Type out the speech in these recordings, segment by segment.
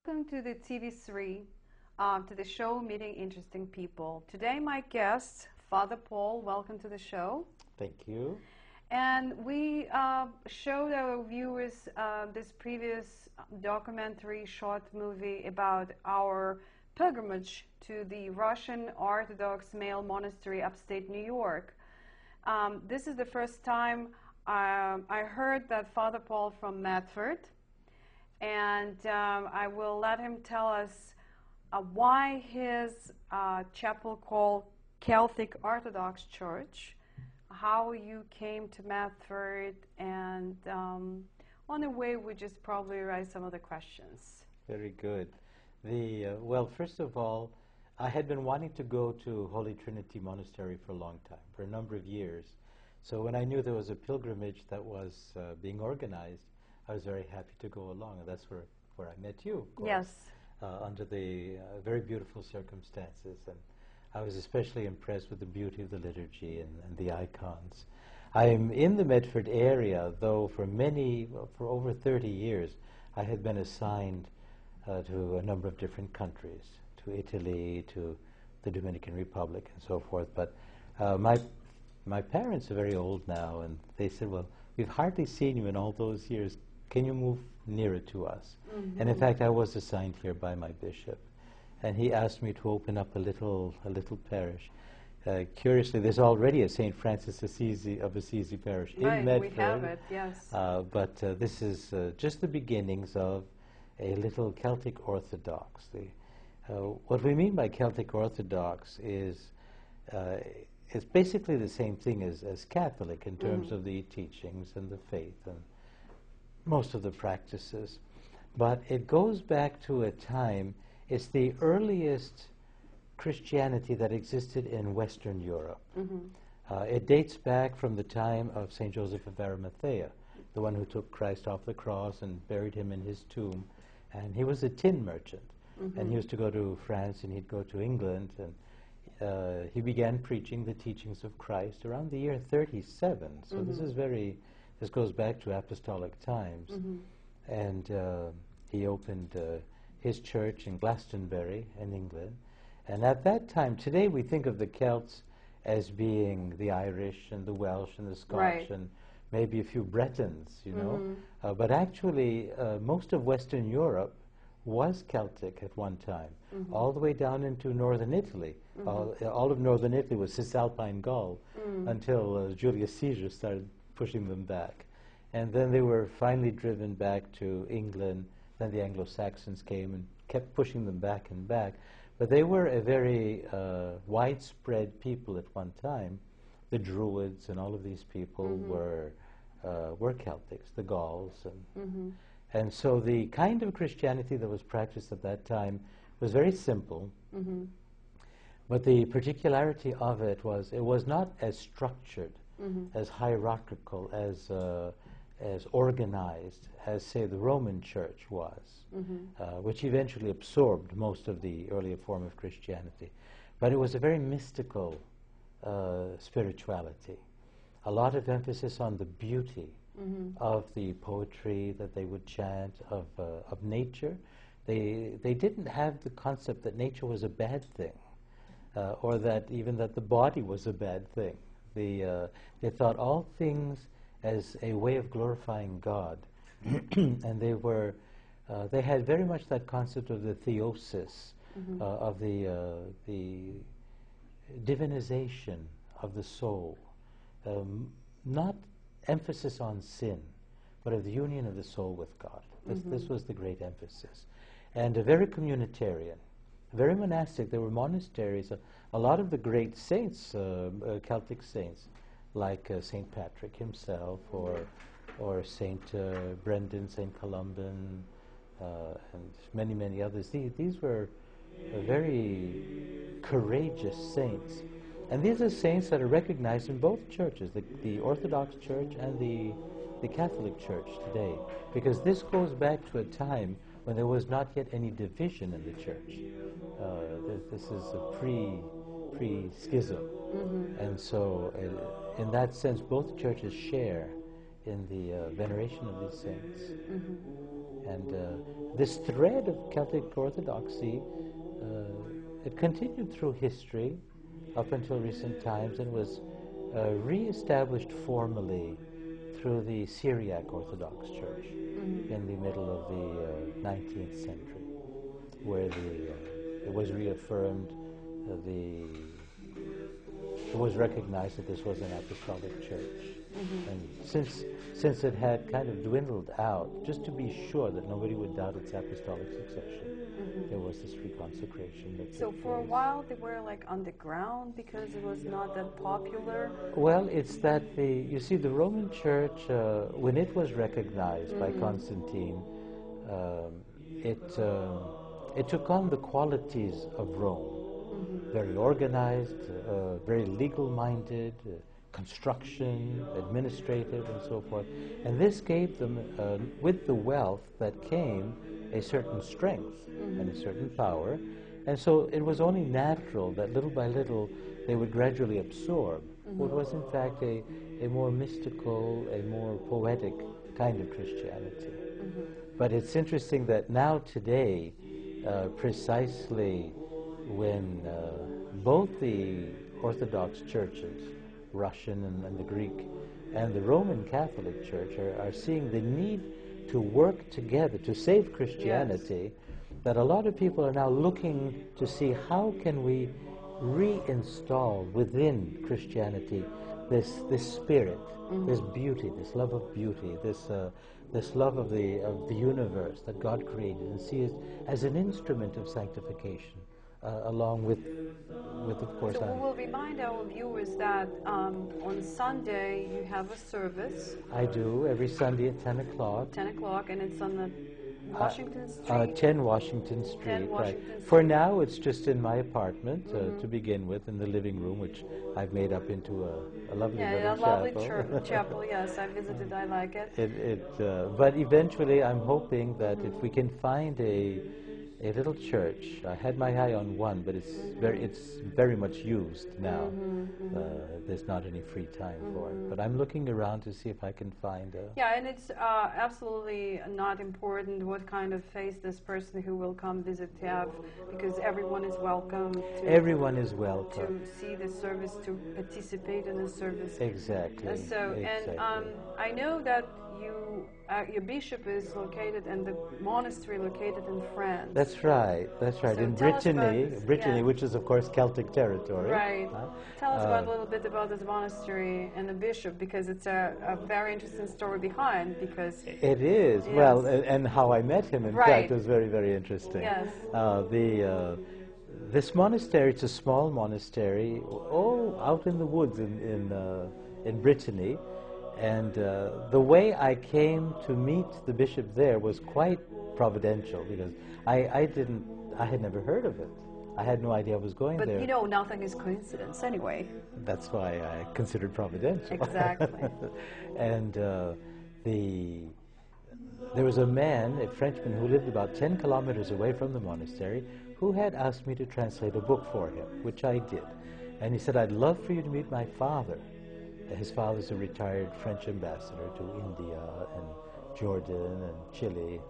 Welcome to the TV3, to the show Meeting Interesting People. Today my guest, Father Paul, welcome to the show. Thank you. And we showed our viewers this previous documentary short movie about our pilgrimage to the Russian Orthodox male monastery upstate New York. This is the first time I heard that Father Paul from Medford, and I will let him tell us why his chapel called Celtic Orthodox Church, how you came to Medford, and on the way we just probably raise some of the questions. Very good. Well, first of all, I had been wanting to go to Holy Trinity Monastery for a long time, for a number of years. So when I knew there was a pilgrimage that was being organized, I was very happy to go along, and that's where I met you, of course. Yes. Under the very beautiful circumstances, and I was especially impressed with the beauty of the liturgy and the icons. I am in the Medford area, though for over 30 years, I had been assigned to a number of different countries, to Italy, to the Dominican Republic, and so forth. But my parents are very old now, and they said, well, we've hardly seen you in all those years. Can you move nearer to us? Mm-hmm. And in fact, I was assigned here by my bishop, and he asked me to open up a little parish. Curiously, there's already a St. Francis of Assisi parish in Medford. We have it, yes. But this is just the beginnings of a little Celtic Orthodox. What we mean by Celtic Orthodox is it's basically the same thing as Catholic in terms of the teachings and the faith and most of the practices. But it goes back to a time, it's the earliest Christianity that existed in Western Europe. Mm-hmm. It dates back from the time of St. Joseph of Arimathea, the one who took Christ off the cross and buried him in his tomb. And he was a tin merchant. Mm-hmm. And he used to go to France and he'd go to England, and he began preaching the teachings of Christ around the year 37. So mm-hmm. This goes back to apostolic times. Mm-hmm. And he opened his church in Glastonbury in England. And at that time, today we think of the Celts as being the Irish and the Welsh and the Scotch, right, and maybe a few Bretons, you know. But actually, most of Western Europe was Celtic at one time, all the way down into northern Italy. All of northern Italy was Cisalpine Gaul until Julius Caesar started pushing them back. And then they were finally driven back to England. Then the Anglo-Saxons came and kept pushing them back and back. But they were a very widespread people at one time. The Druids and all of these people were Celtics, the Gauls. And so the kind of Christianity that was practiced at that time was very simple. But the particularity of it was not as structured, as hierarchical, as organized as, say, the Roman Church was, which eventually absorbed most of the earlier form of Christianity. But it was a very mystical spirituality. A lot of emphasis on the beauty of the poetry that they would chant, of nature. They didn't have the concept that nature was a bad thing, or that even that the body was a bad thing. They thought all things as a way of glorifying God, and they had very much that concept of the theosis, of the divinization of the soul, not emphasis on sin, but of the union of the soul with God. This was the great emphasis, and very communitarian, very monastic. There were monasteries. A lot of the great saints, Celtic saints, like St. Patrick himself, or St. Brendan, St. Columban, and many, many others. These were very courageous saints. And these are saints that are recognized in both churches, the Orthodox Church and the Catholic Church today, because this goes back to a time when there was not yet any division in the church. This is a pre-schism. And so in that sense, both churches share in the veneration of these saints. And this thread of Celtic Orthodoxy, it continued through history up until recent times and was re-established formally through the Syriac Orthodox Church in the middle of the 19th century, where it was reaffirmed, it was recognized that this was an apostolic church. And since it had kind of dwindled out, just to be sure that nobody would doubt its apostolic succession, there was this reconsecration that So took for a place. while they were like underground because it was not that popular. Well, it's that you see, the Roman Church, when it was recognized by Constantine, it took on the qualities of Rome. Very organized, very legal-minded, construction, administrative, and so forth. And this gave them, with the wealth that came, a certain strength and a certain power. And so it was only natural that little by little they would gradually absorb what was in fact a more mystical, a more poetic kind of Christianity. But it's interesting that now today, precisely when both the Orthodox churches, Russian and the Greek, and the Roman Catholic Church are seeing the need to work together to save Christianity, that a lot of people are now looking to see how can we reinstall within Christianity this spirit, this beauty, this love of beauty, this love of the universe that God created, and see it as an instrument of sanctification, along with of course. So we will remind our viewers that on Sunday you have a service. I do every Sunday at 10 o'clock. 10 o'clock, and it's on the Washington Street. 10 Washington Street. 10 Washington right. Street. For now, it's just in my apartment to begin with, in the living room, which I've made up into a lovely little lovely chapel. chapel. Yes, I visited. I like it. But eventually, I'm hoping that if we can find a little church. I had my eye on one, but it's very much used now. There's not any free time for it. But I'm looking around to see if I can find a... Yeah, and it's absolutely not important what kind of faith this person who will come visit have, because everyone is welcome. Everyone is welcome. To see the service, to participate in the service. Exactly. Exactly. And I know that your bishop is located and the monastery located in France. That's right. That's right. So in Brittany, which is of course Celtic territory. Right. Tell us a little bit about this monastery and the bishop, because it's a very interesting story behind. Because it is. Yes. Well, and how I met him, in fact, was very, very interesting. Yes. This monastery, it's a small monastery, out in the woods in Brittany. And the way I came to meet the bishop there was quite providential, because I had never heard of it. I had no idea I was going there. But you know, nothing is coincidence anyway. That's why I considered providential. Exactly. And there was a man, a Frenchman, who lived about 10 kilometers away from the monastery, who had asked me to translate a book for him, which I did. And he said, "I'd love for you to meet my father." His father's a retired French ambassador to India and Jordan and Chile.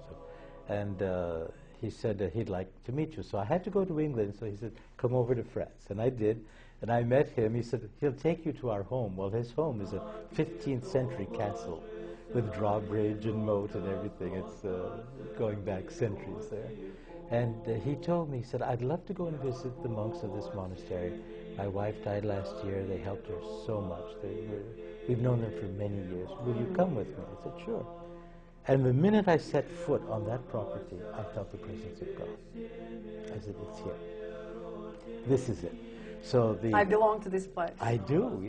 And he said he'd like to meet you. So I had to go to England, so he said, "Come over to France." And I did, and I met him. He said, "He'll take you to our home." Well, his home is a 15th century castle with drawbridge and moat and everything. It's going back centuries there. And he told me, he said, "I'd love to go and visit the monks of this monastery. My wife died last year. They helped her so much. We've known them for many years. Will you come with me?" I said, "Sure." And the minute I set foot on that property, I felt the presence of God. I said, "It's here. This is it." So I belong to this place. I do.